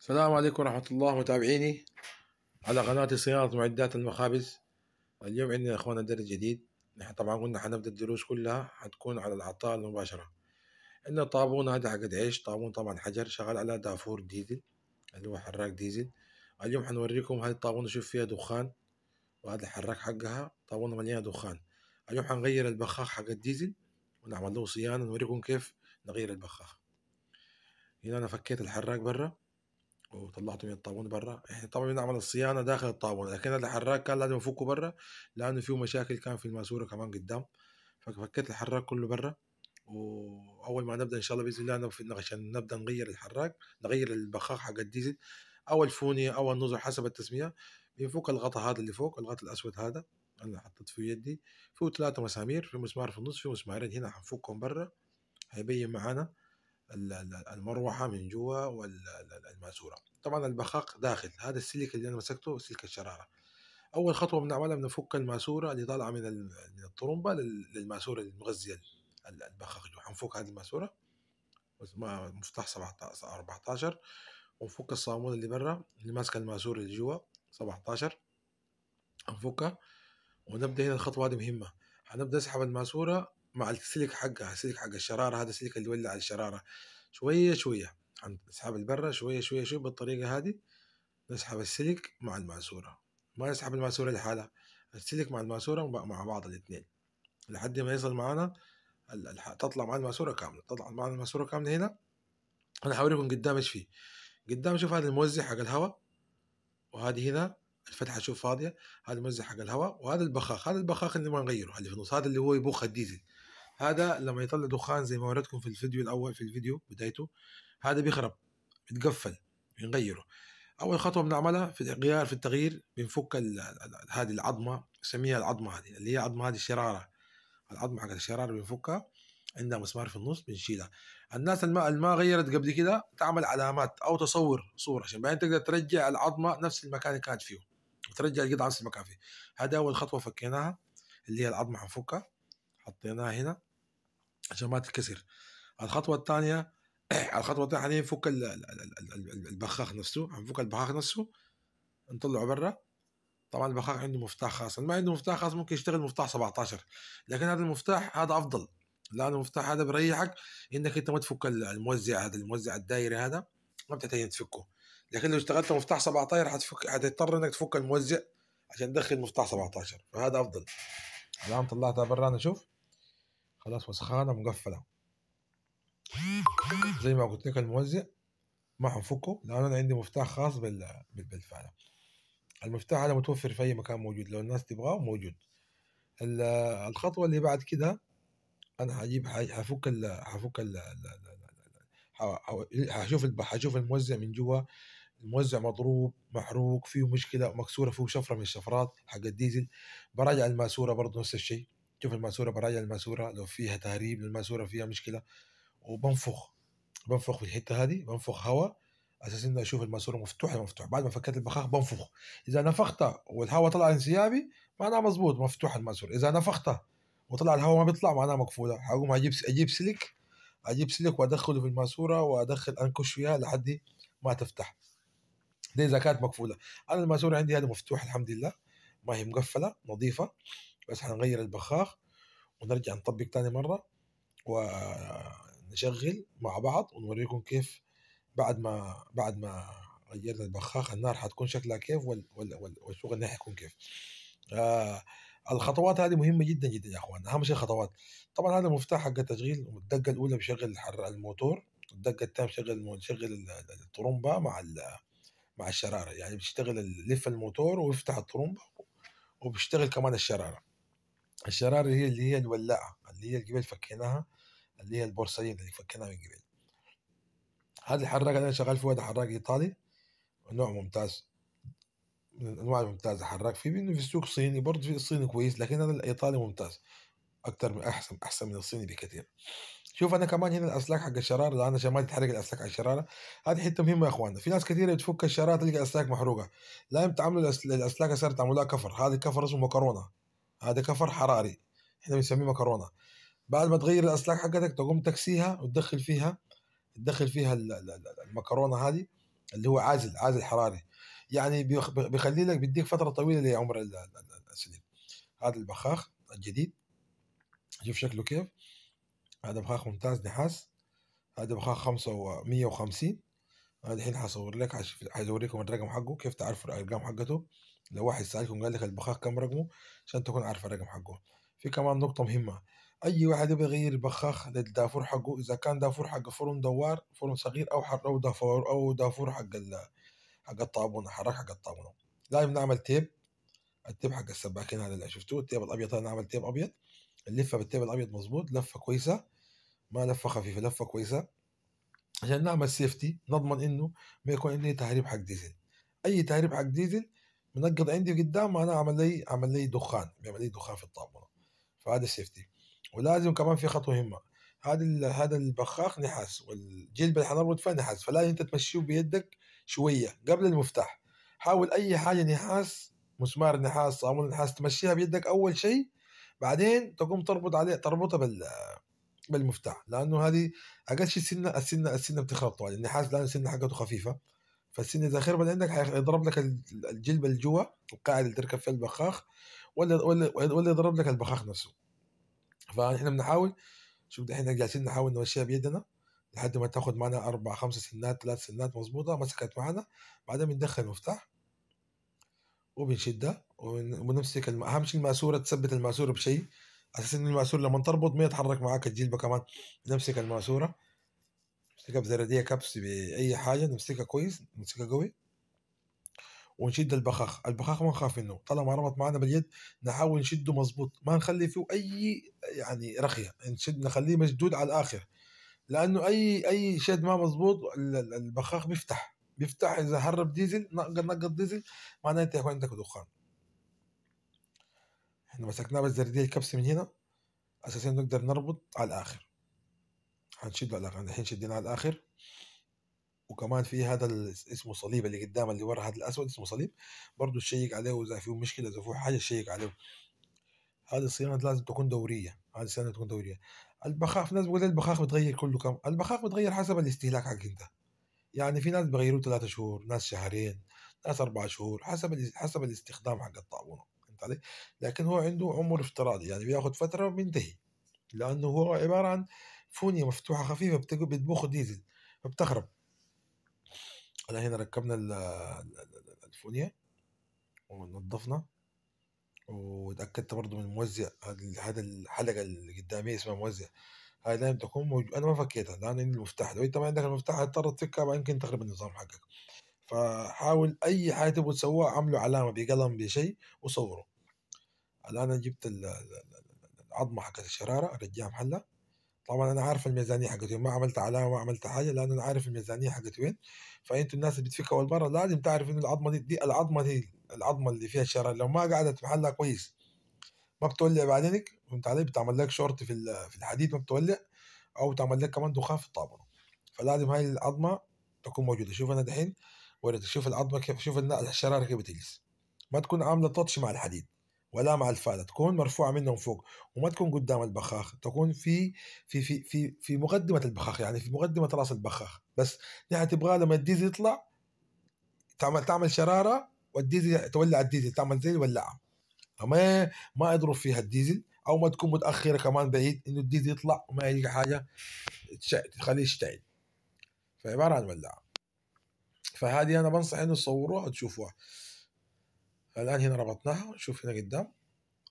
السلام عليكم ورحمة الله متابعيني على قناة صيانة معدات المخابز. اليوم عندنا يا اخوانا درس جديد. نحن طبعا قلنا حنبدأ الدروس كلها حتكون على الأعطال المباشرة. عندنا طابون هذا حق عيش، طابون طبعا حجر شغال على دافور ديزل اللي هو حراك ديزل. اليوم حنوريكم هذه الطابون نشوف فيها دخان، وهذا الحراك حقها طابونة مليانة دخان. اليوم حنغير البخاخ حق الديزل ونعمل له صيانة، نوريكم كيف نغير البخاخ. هنا أنا فكيت الحراك برا وطلعته من الطابون برا. احنا طبعا بنعمل الصيانه داخل الطابون، لكن هذا الحراك كان لازم نفكه برا لانه فيه مشاكل كان في الماسوره كمان قدام. ففكيت الحراك كله برا، واول ما نبدا ان شاء الله باذن الله عشان نبدا نغير الحراك، نغير البخاخ حق الديزل او الفونيه او النظر حسب التسميه. بنفك الغطاء هذا اللي فوق، الغطاء الاسود هذا انا حطيت فيه يدي، فيه 3 مسامير، في مسمار في النص، في مسمارين هنا حنفكهم برا. هيبين معانا المروحه من جوا والماسوره. طبعا البخاخ داخل هذا السلك اللي انا مسكته سلك الشراره. اول خطوه بنعملها بنفك الماسوره اللي طالعه من الطرمبه للماسوره المغذيه البخاخ جوا. حنفك هذه الماسوره مفتاح 17 14، ونفك الصامول اللي برا اللي ماسك الماسوره اللي جوا 17 هنفكها. ونبدا هنا الخطوه هذه مهمه، هنبدا نسحب الماسوره مع السلك حقها، السلك حق الشراره، هذا السلك اللي يولع الشراره شويه شويه. هنسحب البرة شويه شويه شويه بالطريقه هذه. نسحب السلك مع الماسوره، ما نسحب الماسوره لحالها، السلك مع الماسوره مع بعض الاثنين لحد ما يصل معنا تطلع مع الماسوره كامله، تطلع مع الماسوره كامله. هنا انا حوريكم قدام ايش فيه. قدام شوف هذا الموزع حق الهواء، وهذه هنا الفتحه شوف فاضيه، هذا الموزع حق الهواء، وهذا البخاخ، هذا البخاخ اللي ما نغيره اللي في النص، هذا اللي هو يبخ الديزل. هذا لما يطلع دخان زي ما وريتكم في الفيديو الاول، في الفيديو بدايته هذا بيخرب بيتقفل بنغيره. اول خطوه بنعملها في الغيار، في التغيير بنفك هذه العظمه، نسميها العظمه هذه اللي هي عظمه هذه الشراره، العظمه حق الشراره بنفكها، عندها مسمار في النص بنشيلها. الناس ما غيرت قبل كده تعمل علامات او تصور صوره عشان بعدين تقدر ترجع العظمه نفس المكان اللي كانت فيه وترجع القطعه نفس المكان فيه. هذا اول خطوه فكيناها اللي هي العظمه حنفكها، حطيناها هنا عشان ما تتكسر. الخطوه الثانيه الخطوه الثانيه حاليا نفك البخاخ نفسه، هنفك البخاخ نفسه نطلعه برا. طبعا البخاخ عنده مفتاح خاص، اللي ما عنده مفتاح خاص ممكن يشتغل مفتاح 17، لكن هذا المفتاح هذا افضل لانه المفتاح هذا بريحك انك انت ما تفك الموزع هذا، الموزع الدائري هذا ما بتحتاج تفكه. لكن لو اشتغلت مفتاح 17 حتضطر انك تفك الموزع عشان تدخل مفتاح 17، فهذا افضل. الان طلعتها برا انا شوف خلاص وسخانه مقفله زي ما قلت لك. الموزع ما حنفكه لانه انا عندي مفتاح خاص بالفعل. المفتاح هذا متوفر في اي مكان موجود، لو الناس تبغاه موجود. الخطوه اللي بعد كده انا هشوف الموزع من جوا. الموزع مضروب محروق فيه مشكله مكسوره، فيه شفره من الشفرات حق الديزل. براجع الماسوره برضه نفس الشيء، شوف الماسوره براجع الماسوره لو فيها تهريب، الماسوره فيها مشكله. بنفخ في الحته هذه، بنفخ هواء اساس اني اشوف الماسوره مفتوحه مفتوح. بعد ما فكيت البخاخ بنفخ، اذا نفختها والهواء طلع انسيابي معناها مظبوط مفتوح الماسوره، اذا نفختها وطلع الهواء ما بيطلع معناها مقفوله. هقوم اجيب سلك وادخله في الماسوره وادخل انكش فيها لحد ما تفتح. دي اذا كانت مقفوله. انا الماسوره عندي هذه مفتوحه الحمد لله، ما هي مقفله نظيفه. بس حنغير البخاخ ونرجع نطبق تاني مره ونشغل مع بعض ونوريكم كيف بعد ما غيرنا البخاخ النار حتكون شكلها كيف والشغل حيكون كيف. الخطوات هذه مهمه جدا جدا يا اخوان، اهم شيء الخطوات. طبعا هذا المفتاح حق التشغيل، الدقه الاولى بشغل الموتور، الدقه الثانيه بشغل الطرمبه مع الشراره، يعني بيشتغل لف الموتور ويفتح الطرمبه وبيشتغل كمان الشراره. الشراره هي اللي هي الولاعه اللي هي قبل فكيناها، اللي هي البورسلين اللي فكيناها من قبل. هذا الحراق اللي انا شغال فيه هذا حراق ايطالي، نوع ممتاز من الانواع الممتازه. حراق في منه في السوق صيني برضه، في الصيني كويس، لكن هذا الايطالي ممتاز اكثر من احسن من الصيني بكثير. شوف انا كمان هنا الاسلاك حق الشراره، لان عشان ما تتحرق الاسلاك على الشراره. هذه حته مهمه يا اخواننا، في ناس كثيره بتفك الشراره تلقى الاسلاك محروقه. لا تعملوا الاسلاك صار تعملوها كفر، هذا كفر اسمه مكرونه، هذا كفر حراري احنا بنسميه مكرونه. بعد ما تغير الاسلاك حقتك تقوم تكسيها وتدخل فيها المكرونه هذه اللي هو عازل حراري، يعني بيخلي لك بيديك فتره طويله لعمر السلك. هذا البخاخ الجديد شوف شكله كيف. هذا بخاخ ممتاز نحاس. هذا بخاخ 550. أنا الحين حصور لك، حوريكم الرقم حقه كيف تعرفوا الأرقام حقته. لو واحد سألكم قال لك البخاخ كم رقمه عشان تكون عارف الرقم حقه. في كمان نقطة مهمة، أي واحد يبغى يغير البخاخ للدافور حقه، إذا كان دافور حق فرن دوار، فرن صغير، أو دافور حق الطابونة، حراك حق الطابونة، لازم نعمل تيب. التيب حق السباكين هذا اللي شفتوه، التيب الأبيض هذا، نعمل تيب أبيض نلفها بالتيب الأبيض مظبوط، لفة كويسة، ما لفة خفيفة، لفة كويسة، عشان نعمل سيفتي، نضمن انه ما يكون عندي تهريب حق ديزل. اي تهريب حق ديزل منقط عندي قدام، انا عمل لي دخان، بيعمل لي دخان في الطابونه. فهذا سيفتي. ولازم كمان في خطوه مهمه، هذا البخاخ نحاس، والجلب اللي حنربط فيها نحاس، فلازم انت تمشيه بيدك شويه قبل المفتاح. حاول اي حاجه نحاس، مسمار نحاس، صامول نحاس، تمشيها بيدك اول شيء، بعدين تقوم تربطها بالمفتاح، لانه هذه اقل شيء السنه بتخرب طوال النحاس، لانه السنه حقته خفيفه. فالسنه اذا خربت عندك حيضرب لك الجلب اللي جوا، القاعده اللي تركب فيها البخاخ، ولا يضرب لك البخاخ نفسه. فاحنا بنحاول، شوف دحين جالسين نحاول نمشيها بيدنا لحد ما تاخذ معنا 4 5 سنات، 3 سنات مظبوطه مسكت معنا. بعدين بندخل المفتاح وبنشدها ونمسك اهم شيء الماسوره، تثبت الماسوره بشيء، اساس ان الماسوره لما تربط ما يتحرك معاك الجلبه كمان. نمسك الماسوره، نمسكها بزرديه كبس باي حاجه، نمسكها كويس، نمسكها قوي، ونشد البخاخ ما نخاف منه طالما ربط معنا باليد. نحاول نشده مظبوط، ما نخلي فيه اي يعني رخيه، نخليه مشدود على الاخر، لانه اي شد ما مظبوط البخاخ بيفتح اذا هرب ديزل، نقط ديزل، معناه انت يكون عندك دخان. احنا مسكناه بالزرديه الكبس من هنا اساسا نقدر نربط على الاخر، هنشد على الاخر. الحين شدينا على الاخر. وكمان في هذا اسمه صليب اللي قدام اللي ورا، هذا الاسود اسمه صليب، برضه تشيك عليه، واذا فيه مشكله، اذا فيه حاجه تشيك عليه. هذه الصيانه لازم تكون دوريه، هذه الصيانه تكون دوريه. البخاخ، في ناس بيقول البخاخ بتغير كله كم، البخاخ بتغير حسب الاستهلاك حقك انت. يعني في ناس بيغيروه 3 شهور، ناس شهرين، ناس 4 شهور، حسب الاستخدام حق الطاعونه، فهمت علي؟ لكن هو عنده عمر افتراضي، يعني بياخد فتره وبينتهي، لانه هو عباره عن فونيه مفتوحه خفيفه بتبخ ديزل فبتخرب. انا هنا ركبنا الفونيه ونظفنا، واتاكدت برضو من الموزع. هذا الحلقه اللي قدامي اسمها موزع، هاي لازم تكون انا ما فكيتها لان عندي المفتاح، لو انت ما عندك المفتاح هتضطر تفكها بعدين يمكن تخرب النظام حقك. فحاول اي حاجه تبغوا تسووها عملوا علامه بقلم بشيء وصوروا. الان انا جبت العظمه حقت الشراره ارجعها محلها. طبعا انا عارف الميزانيه حقتي، ما عملت علامه، ما عملت حاجه، لان انا عارف الميزانيه حقتي وين. فانتوا الناس اللي بتفكها اول مره لازم تعرف انه العظمه اللي فيها الشراره لو ما قعدت محلها كويس ما بتولع بعدينك، فهمت علي؟ بتعمل لك شورت في الحديد ما بتولع، او تعمل لك كمان دخان في الطابونه. فلازم هاي العظمه تكون موجوده. شوف انا دحين وريتك، شوف العظمه كيف، شوف الشراره كيف بتجلس، ما تكون عامله تاتش مع الحديد ولا مع الفاله، تكون مرفوعه منهم فوق، وما تكون قدام البخاخ، تكون في مقدمه البخاخ، يعني في مقدمه راس البخاخ بس. نحن تبغى لما الديزل يطلع تعمل شراره، والديزل تولع الديزل، تعمل زي الولاعه، ما يضرب فيها الديزل، او ما تكون متاخره كمان بعيد انه الديزل يطلع وما يلقى حاجه تخليه يشتعل. فعباره عن ولاعه. فهذه انا بنصح انه تصوروها وتشوفوها. الان هنا ربطناها، شوف هنا قدام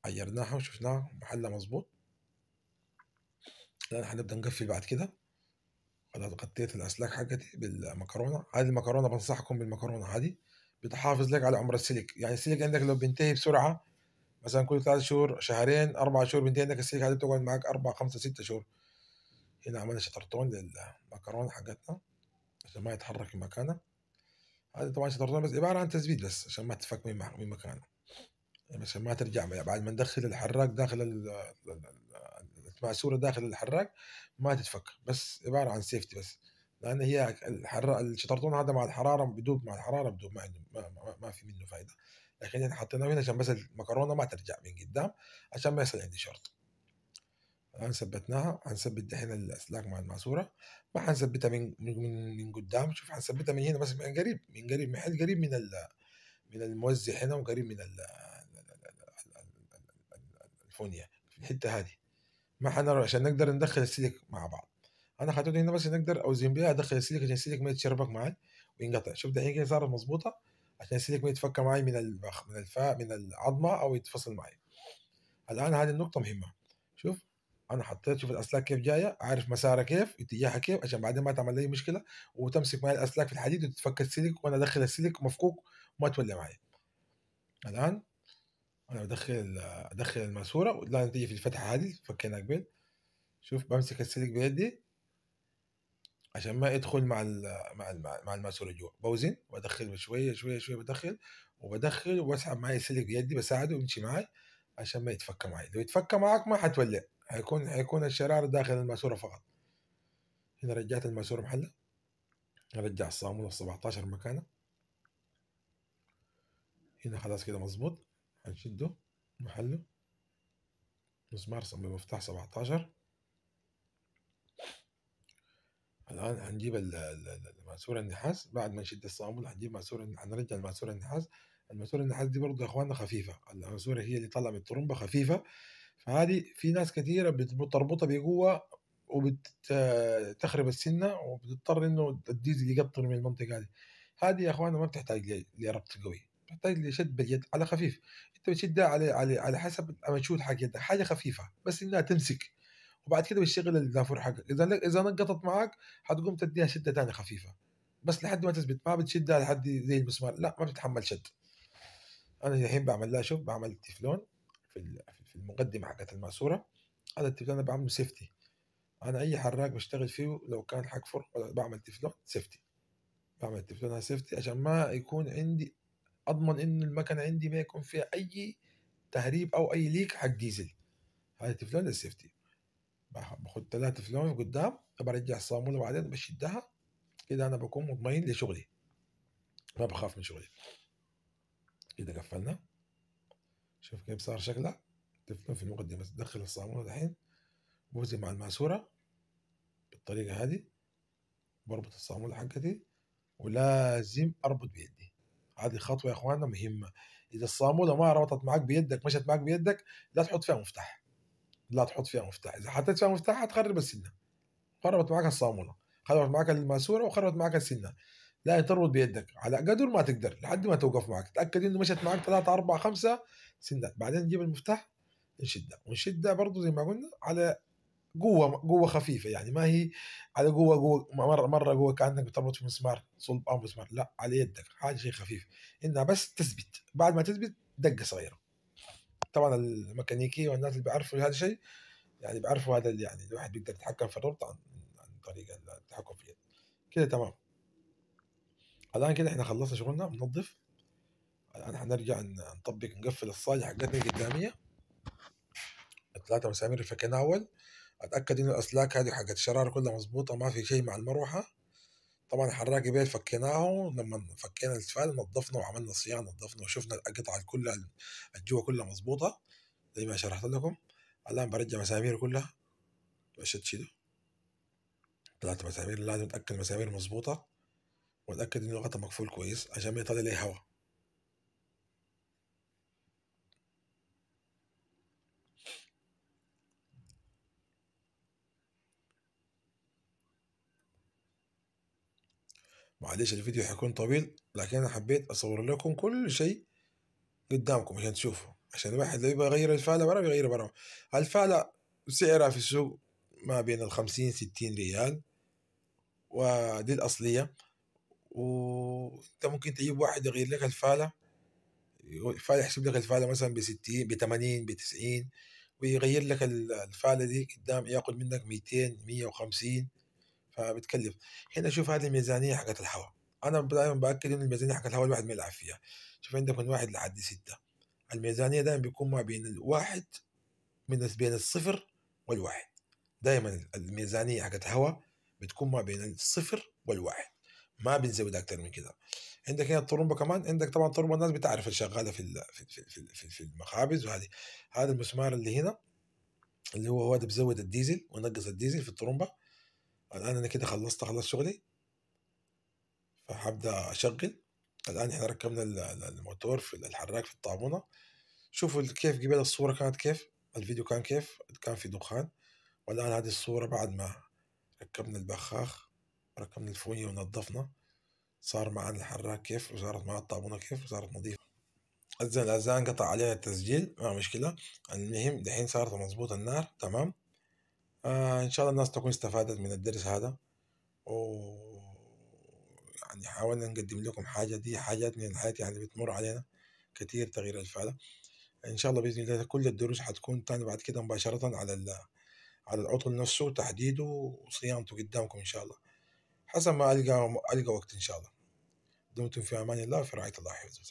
عيرناها وشفناها محلها مظبوط. الان حنبدا نقفل بعد كده. خلاص غطيت الاسلاك حقتي بالمكرونه. هذه المكرونه بنصحكم بالمكرونه هذه، بتحافظ لك على عمر السلك. يعني السلك عندك لو بينتهي بسرعه، مثلا كل 3 شهور، شهرين، 4 شهور بينتهي عندك السلك، هذه بتقعد معك 4 5 6 شهور. هنا عملنا شطرتون للمكرونه حقتنا عشان ما يتحرك في مكانه. هذا طبعا شطرتون بس عباره عن تثبيت بس عشان ما تفك من مكانه، يعني عشان ما ترجع بعد ما ندخل الحراق داخل الماسوره داخل الحراق ما تتفك، بس عباره عن سيفتي بس. لان هي الشطرطون هذا مع الحراره بدوب، مع الحراره بدوب، ما عنده ما في منه فائده. لكن احنا حطيناه هنا عشان بس المكرونه ما ترجع من قدام، عشان ما يصير عندي شرط. الآن ثبتناها. هنثبت دحين الأسلاك مع الماسورة، ما حنثبتها من قدام. شوف حنثبتها من هنا بس، من قريب، من قريب، محل قريب من الموزع هنا، وقريب من الفونيا في الحتة هذه. ما حنروح عشان نقدر ندخل السلك مع بعض. انا خطوتي هنا بس نقدر اوزن بيها، ادخل السلك عشان السلك ما يتشربك معي وينقطع. شوف دحين كده صارت مظبوطه، عشان السلك ما يتفك معي من العظمه او يتفصل معي. الان هذه النقطه مهمه. شوف انا حطيت، شوف الاسلاك كيف جايه، عارف مسارها كيف، اتجاهها كيف، عشان بعدين ما تعمل لي مشكله وتمسك معي الاسلاك في الحديد وتتفك السلك وانا ادخل السلك مفكوك وما تولي معي. الان انا ادخل الماسوره، لازم تيجي في الفتحه هذه فكينا قبل. شوف بمسك السلك بيدي عشان ما يدخل مع الماسوره جوا، بوزن وادخل شويه شويه شويه، بدخل واسحب معي السلك بيدي، بساعده يمشي معي عشان ما يتفك معي. لو يتفك معك ما حتولع، هيكون الشرار داخل الماسوره فقط. هنا رجعت الماسوره محلها، ارجع الصامولة ال 17 مكانه. هنا خلاص كده مظبوط، هنشده محله، مسمار بمفتاح 17. الآن هنجيب الماسورة النحاس. بعد ما نشد الصامول هنجيب هنرجع الماسورة النحاس. الماسورة النحاس دي برضه يا اخواننا خفيفة، الماسورة هي اللي طالعة من الطرمبة خفيفة، فهذه في ناس كثيرة بتربطها بقوة وبتخرب السنة وبتضطر انه الديزل يقطر من المنطقة هذه. هذه يا اخواننا ما بتحتاج لربط قوي، بتحتاج لشد باليد على خفيف. انت بتشدها على حسب المجهود حق يدك، حاجة خفيفة بس انها تمسك، وبعد كده بتشتغل الدافور حقك. اذا نقطت معاك حتقوم تديها شده ثانيه خفيفه، بس لحد ما تثبت، ما بتشدها لحد زي المسمار، لا ما بتتحمل شد. انا الحين بعمل لها، شوف بعمل تeflon في المقدمه حقت الماسوره. هذا التeflon انا بعمله سيفتي. انا اي حراق بشتغل فيه لو كان حقفر بعمل تeflon سيفتي، بعمل تeflon سيفتي عشان ما يكون عندي، اضمن ان المكنه عندي ما يكون فيها اي تهريب او اي ليك حق ديزل. هذا التeflon السيفتي. باخد 3 فلون قدام، برجع الصامولة بعدين بشدها كده، انا بكون مطمئن لشغلي، ما بخاف من شغلي. كده قفلنا. شوف كيف صار شكلها. تفلون في المقدمة، تدخل الصامولة دحين، بوزن مع الماسورة بالطريقة هذه، بربط الصامولة حقتي ولازم اربط بيدي. هذه خطوة يا اخواننا مهمة. اذا الصامولة ما ربطت معك بيدك، مشت معك بيدك، لا تحط فيها مفتاح، لا تحط فيها مفتاح. اذا حطيت فيها مفتاح هتخرب السنة. خربت معك الصامولة، خربت معك الماسورة، وخربت معك السنة. لا تربط بيدك على قدر ما تقدر لحد ما توقف معك، تأكد انه مشت معك 3 4 5 سنات. بعدين نجيب المفتاح نشدها، ونشدها برضه زي ما قلنا على قوة خفيفة، يعني ما هي على قوة مرة قوة كأنك بتربط في مسمار صلب أو مسمار، لا على يدك حاجة شيء خفيف، إنها بس تثبت. بعد ما تثبت دقة صغيرة. طبعا الميكانيكية والناس اللي بيعرفوا هذا الشيء يعني بيعرفوا هذا، اللي يعني الواحد بيقدر يتحكم في الربط عن طريق التحكم في اليد. كده تمام. الآن كده احنا خلصنا شغلنا، بننظف. الآن حنرجع نطبق، نقفل الصاجة حقتنا القدامية. ال3 مسامير اللي فكيناها أول، أتأكد إنه الأسلاك هذه حقت الشرارة كلها مظبوطة، ما في شيء مع المروحة. طبعا الحراق بيل فكيناه، لما فكينا الاسفال نظفنا وعملنا صيانة، نظفنا وشفنا القطع كلها الجوا كلها مظبوطة زي ما شرحت لكم. الآن برجع مسامير كلها بشد شده. 3 مسامير لازم أتأكد المسامير مظبوطة، وأتأكد إنه الغطا مقفول كويس عشان ما يطلع لي هواء. معلش الفيديو حيكون طويل، لكن أنا حبيت أصور لكم كل شيء قدامكم عشان تشوفوا، عشان الواحد لو يبغى يغير الفالة برا يغير برا. الفالة سعرها في السوق ما بين 50 60 ريال، ودي الأصلية. وأنت ممكن تجيب واحد يغير لك الفالة، يحسب لك الفالة مثلا ب60 ب80 ب90، ويغير لك الفالة دي قدام ياخد منك 200 150، فبتكلف. هنا شوف هذه الميزانية حقت الهواء. أنا دائما بأكد إن الميزانية حقت الهواء الواحد ما يلعب فيها. شوف عندك من 1 لحد 6، الميزانية دائما بيكون ما بين الواحد، بين الصفر والواحد. دائما الميزانية حقت هواء بتكون ما بين الصفر والواحد، ما بنزود أكتر من كده. عندك هنا الطرمبة كمان، عندك طبعا طرمبة الناس بتعرف الشغالة في المخابز، وهذه هذا المسمار اللي هنا اللي هو ده بزود الديزل ونقص الديزل في الطرمبة. الآن أنا كده خلصت شغلي، فحبدأ أشغل. الآن إحنا ركبنا الموتور في الحراك في الطابونة. شوفوا كيف قبل الصورة كانت كيف، الفيديو كان كيف، كان في دخان. والآن هذه الصورة بعد ما ركبنا البخاخ وركبنا الفوية ونظفنا، صار معنا الحراك كيف، وصارت معنا الطابونة كيف، وصارت نظيفة. الأذان قطع عليها التسجيل، ما مشكلة. المهم دحين صارت مظبوط النار تمام. إن شاء الله الناس تكون استفادت من الدرس هذا، و يعني حاولنا نقدم لكم حاجة، دي حاجات من الحياة يعني بتمر علينا كتير، تغيير الفعل. إن شاء الله بإذن الله كل الدروس حتكون تاني بعد كده مباشرة على العطل نفسه، تحديده وصيانته قدامكم إن شاء الله، حسب ما ألقى وقت إن شاء الله. دمتم في أمان الله، في رعاية الله حفظه.